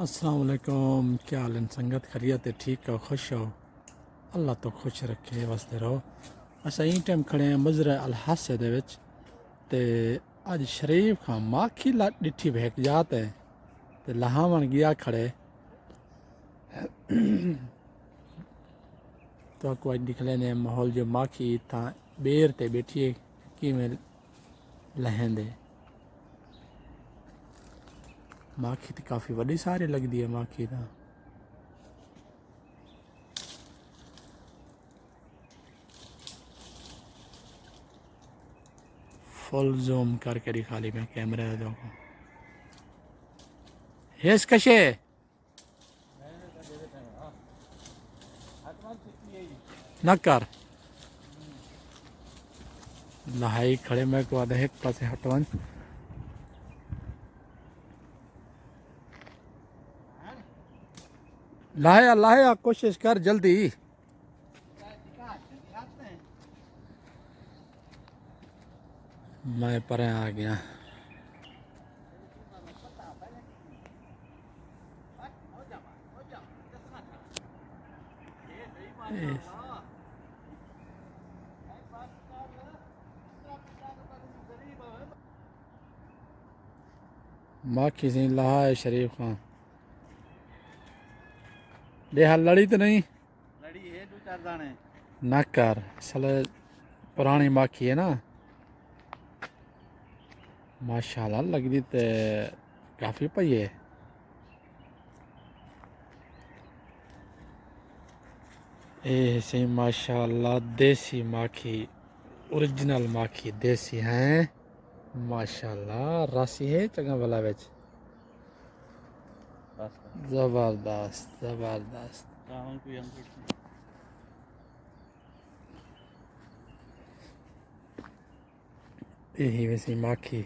अस्सलाम वालेकुम। क्या हाल है संगत? खैरियत है? ठीक हो? खुश हो? अल्लाह तो खुश रखे वास्ते रहो। असां ई टाइम खड़े हैं मज़रा अल हासे दे विच ते अज शरीफ खां माखी ला डिठी भेक जात है ते लहावन गया खड़े तो को अज दिखले ने माहौल जो माखी था बेर ते बैठी है कि में लहेंदे माखी तो काफ़ी वड्डी सारी लगदी है माखी तो फुल जूम करके दिखा ली मैं कैमरे को हेस कशे न कर लहाई खड़े मैं को आधा एक पासे हटवन लाया लाया कोशिश कर जल्दी मैं पर आ गया माखी सी लहा है शरीफ खां देहा लड़ी तो नहीं लड़ी है दो चार दाने न कर साले पुरानी माखी है ना माशाल्लाह लगदी ते काफ़ी पई है ए सही माशाल्लाह देसी माखी ओरिजिनल माखी देसी हैं माशाल्लाह रासी है चंगा भला बिच जबरदस्त जबरदस्त यही वैसी माखी